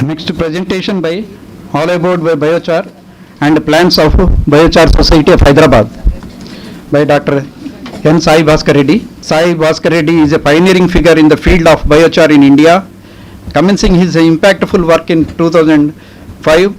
Next presentation by All About Biochar and Plans of Biochar Society of Hyderabad by Dr. Sai Bhaskar Reddy. Sai Bhaskar Reddy is a pioneering figure in the field of biochar in India. Commencing his impactful work in 2005,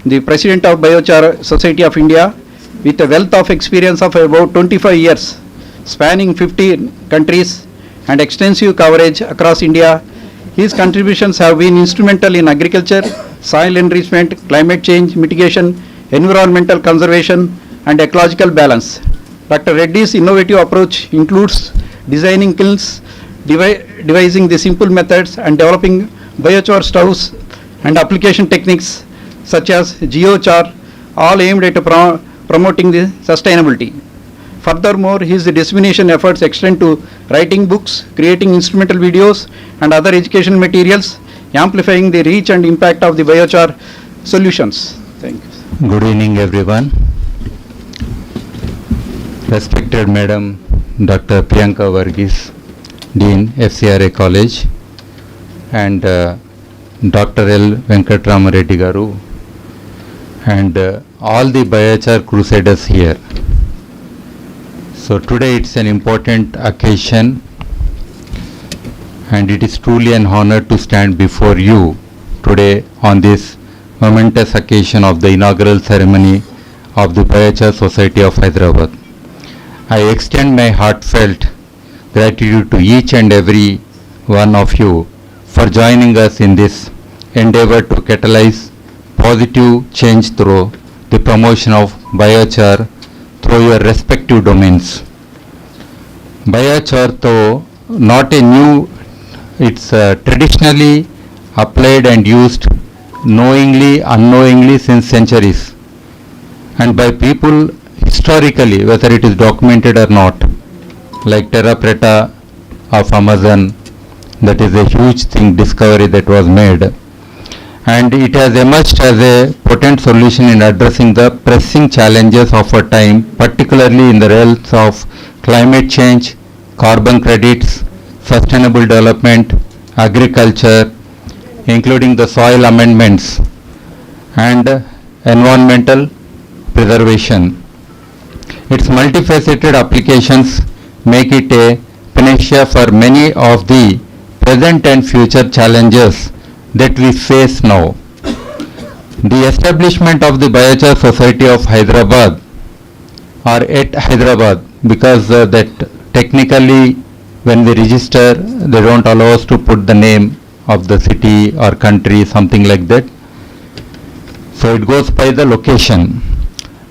the President of Biochar Society of India, with a wealth of experience of about 25 years, spanning 50 countries and extensive coverage across India. His contributions have been instrumental in agriculture, soil enrichment, climate change mitigation, environmental conservation, and ecological balance. Dr. Reddy's innovative approach includes designing kilns, devising the simple methods, and developing biochar stoves and application techniques such as biochar, all aimed at promoting the sustainability. Furthermore, his dissemination efforts extend to writing books, creating instrumental videos, and other educational materials, amplifying the reach and impact of the biochar solutions. Thank you. Good evening, everyone. Respected Madam Dr. Priyanka Varghese, Dean, FCRA College, and Dr. L. Venkatrama Reddy Garu, and all the biochar crusaders here. So today it's an important occasion, and it is truly an honor to stand before you today on this momentous occasion of the inaugural ceremony of the Biochar Society of Hyderabad. I extend my heartfelt gratitude to each and every one of you for joining us in this endeavor to catalyze positive change through the promotion of biochar through your respective domains. Biochar, though not a new, it's traditionally applied and used knowingly, unknowingly since centuries, and by people historically, whether it is documented or not, like terra preta of Amazon, that is a huge thing, discovery that was made, and it has emerged as a potent solution in addressing the pressing challenges of our time, particularly in the realms of climate change, carbon credits, sustainable development, agriculture, including the soil amendments, and environmental preservation. Its multifaceted applications make it a panacea for many of the present and future challenges that we face now. The establishment of the Biochar Society of Hyderabad, or at Hyderabad, because that technically when we register they don't allow us to put the name of the city or country, something like that. So it goes by the location.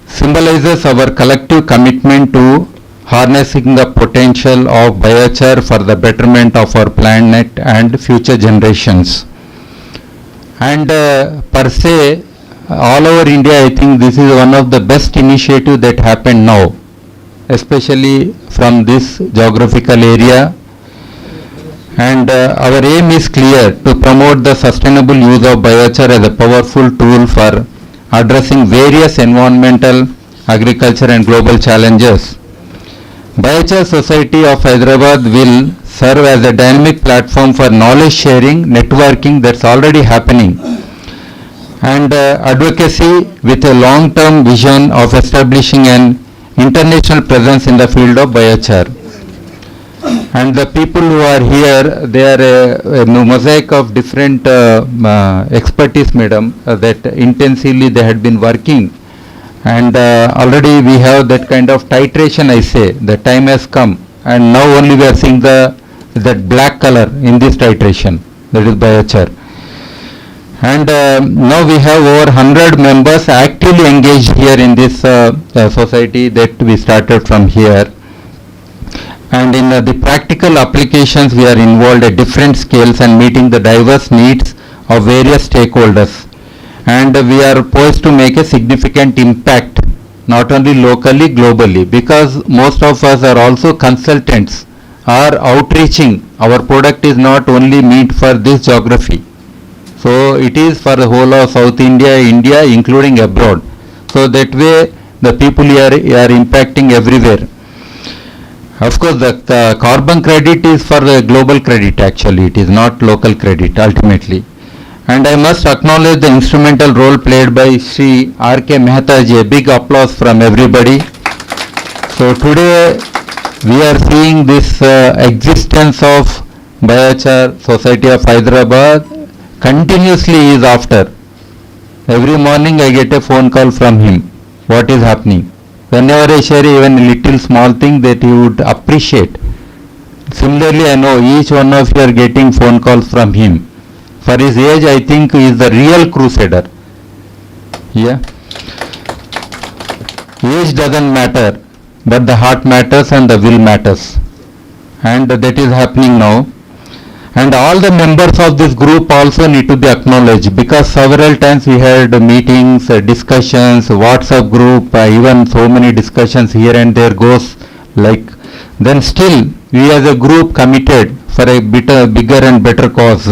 Symbolizes our collective commitment to harnessing the potential of biochar for the betterment of our planet and future generations. And per se, all over India, I think this is one of the best initiatives that happened now, especially from this geographical area. And our aim is clear: to promote the sustainable use of biochar as a powerful tool for addressing various environmental, agriculture and global challenges. Biochar Society of Hyderabad will serve as a dynamic platform for knowledge sharing, networking that's already happening, and advocacy with a long-term vision of establishing an international presence in the field of biochar. And the people who are here, they are a mosaic of different expertise, madam, that intensively they had been working, and already we have that kind of titration. I say the time has come, and now only we are seeing that black color in this titration, that is biochar. And now we have over 100 members actively engaged here in this society that we started from here. And in the practical applications we are involved at different scales and meeting the diverse needs of various stakeholders. And we are poised to make a significant impact, not only locally, globally, because most of us are also consultants, are outreaching. Our product is not only meant for this geography. So it is for the whole of South India, India, including abroad. So that way the people here are impacting everywhere. Of course, the carbon credit is for the global credit actually, it is not local credit ultimately. And I must acknowledge the instrumental role played by Sri R.K. Mehta ji. A big applause from everybody. So today we are seeing this existence of Biochar Society of Hyderabad continuously is after. Every morning I get a phone call from him. What is happening? Whenever I share even a little small thing that he would appreciate. Similarly, I know each one of you are getting phone calls from him. For his age, I think he is the real crusader. Yeah. Age doesn't matter, but the heart matters and the will matters. And that is happening now. And all the members of this group also need to be acknowledged, because several times we had meetings, discussions, WhatsApp group, even so many discussions here and there goes like. Then still we as a group committed for a bigger and better cause.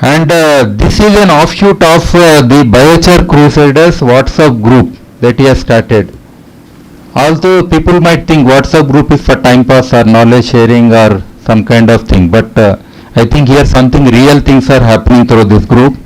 And this is an offshoot of the Biochar Crusaders WhatsApp group that he has started. Although people might think WhatsApp group is for time pass or knowledge sharing or some kind of thing, but I think here something real things are happening through this group.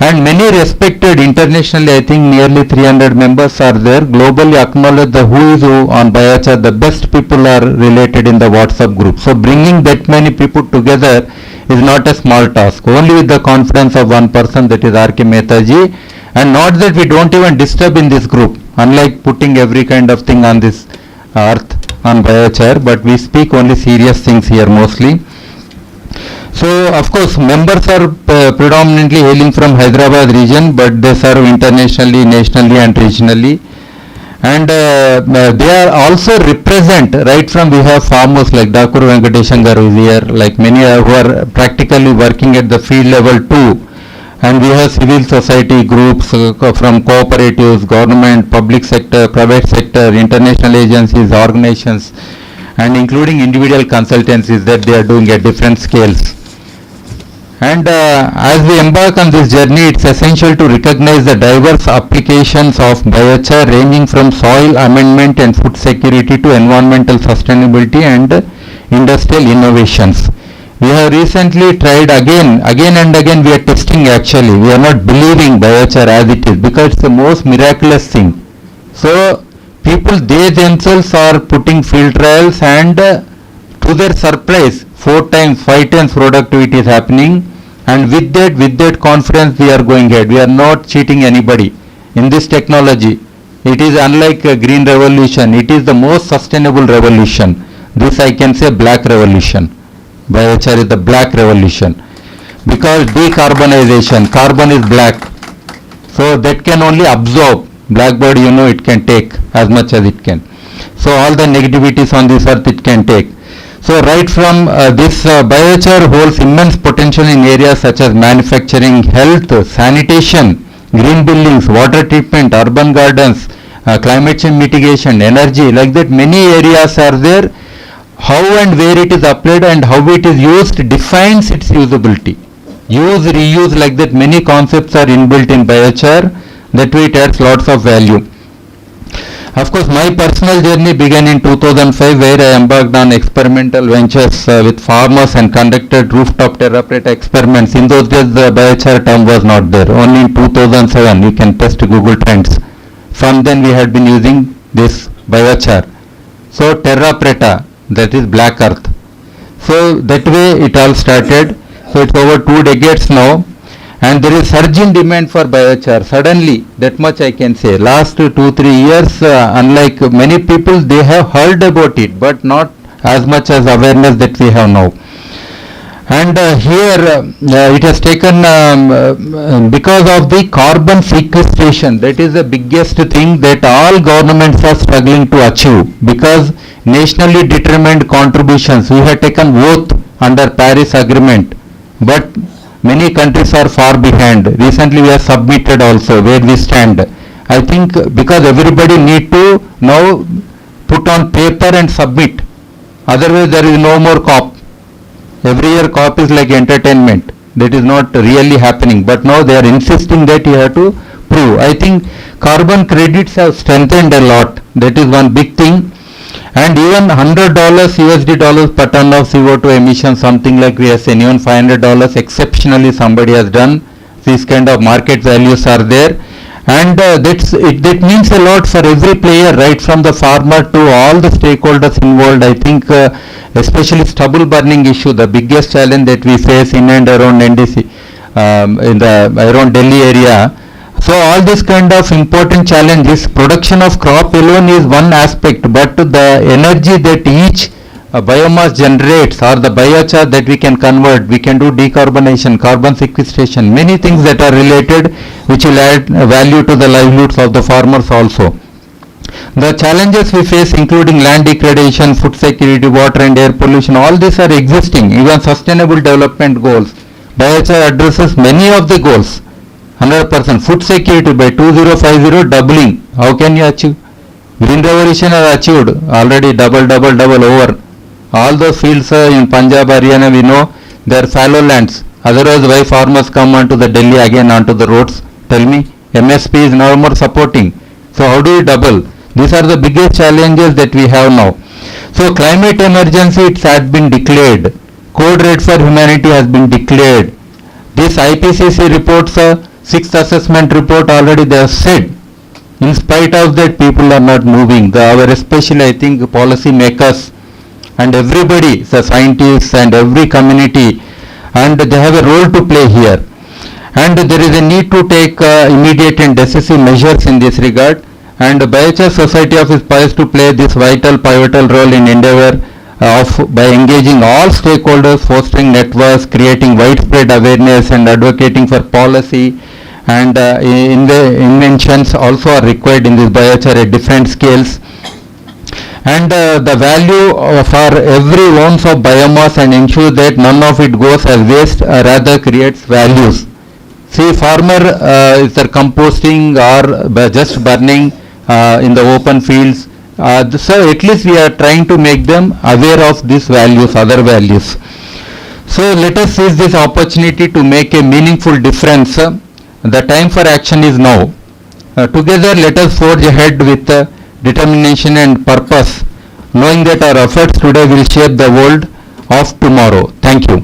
And many respected internationally, I think nearly 300 members are there, globally acknowledged the who is who on Biochar, the best people are related in the WhatsApp group. So bringing that many people together is not a small task, only with the confidence of one person, that is R.K. Mehta ji. And not that we don't even disturb in this group, unlike putting every kind of thing on this earth on Biochar, but we speak only serious things here mostly. So of course members are predominantly hailing from Hyderabad region, but they serve internationally, nationally and regionally. And they are also represent right from, we have farmers like Dakur Venkateshan Garu is here, like many who are practically working at the field level too. And we have civil society groups from cooperatives, government, public sector, private sector, international agencies, organizations, and including individual consultancies that they are doing at different scales. And as we embark on this journey, it's essential to recognize the diverse applications of Biochar, ranging from soil amendment and food security to environmental sustainability and industrial innovations. We have recently tried again and again we are testing actually. We are not believing Biochar as it is, because it's the most miraculous thing. So people, they themselves are putting field trials, and to their surprise 4 times, 5 times productivity is happening. And with that confidence we are going ahead. We are not cheating anybody in this technology. It is unlike a green revolution. It is the most sustainable revolution. This I can say black revolution. Biochar is the black revolution, because decarbonization, carbon is black, so that can only absorb. Blackbird, you know, it can take as much as it can. So all the negativities on this earth it can take. So right from this Biochar holds immense potential in areas such as manufacturing, health, sanitation, green buildings, water treatment, urban gardens, climate change mitigation, energy, like that many areas are there. How and where it is applied and how it is used defines its usability. Use, reuse, like that many concepts are inbuilt in Biochar. That way it adds lots of value. Of course, my personal journey began in 2005, where I embarked on experimental ventures with farmers and conducted rooftop terra preta experiments. In those days, the Biochar term was not there. Only in 2007, you can test Google Trends. From then, we had been using this Biochar. So, terra preta, that is black earth. So, that way it all started. So, it's over 2 decades now. And there is surge in demand for Biochar. Suddenly, that much I can say. Last 2-3 years, unlike many people, they have heard about it, but not as much as awareness that we have now. And here it has taken because of the carbon sequestration. That is the biggest thing that all governments are struggling to achieve, because nationally determined contributions, we have taken oath under Paris Agreement, but many countries are far behind. Recently we have submitted also where we stand. I think because everybody need to now put on paper and submit. Otherwise there is no more COP. Every year COP is like entertainment. That is not really happening. But now they are insisting that you have to prove. I think carbon credits have strengthened a lot. That is one big thing. And even $100 USD dollars per ton of CO2 emissions, something like we are saying, even $500 exceptionally somebody has done. These kind of market values are there, and that means a lot for every player, right from the farmer to all the stakeholders involved. I think especially stubble burning issue, the biggest challenge that we face in and around NDC, in the around Delhi area. So all this kind of important challenges, production of crop alone is one aspect, but the energy that each biomass generates, or the biochar that we can convert, we can do decarbonation, carbon sequestration, many things that are related which will add value to the livelihoods of the farmers also. The challenges we face including land degradation, food security, water and air pollution, all these are existing, even sustainable development goals. Biochar addresses many of the goals. 100% food security by 2050 doubling. How can you achieve? Green revolution has achieved already double over. All those fields in Punjab, Haryana, we know they are fallow lands. Otherwise, why farmers come onto the Delhi again onto the roads? Tell me. MSP is no more supporting. So how do we double? These are the biggest challenges that we have now. So climate emergency, it has been declared. Code red for humanity has been declared. This IPCC reports, sixth assessment report already they have said. In spite of that, people are not moving. Our especially I think policy makers and everybody, the scientists and every community, and they have a role to play here. And there is a need to take immediate and decisive measures in this regard. And Biochar Society of is poised to play this vital, pivotal role in endeavor by engaging all stakeholders, fostering networks, creating widespread awareness and advocating for policy. And inventions also are required in this biochar at different scales. And the value for every ounce of biomass and ensure that none of it goes as waste, rather creates values. See, farmer is there composting or just burning in the open fields. So at least we are trying to make them aware of these values, other values. So let us seize this opportunity to make a meaningful difference. The time for action is now. Together let us forge ahead with determination and purpose, knowing that our efforts today will shape the world of tomorrow. Thank you.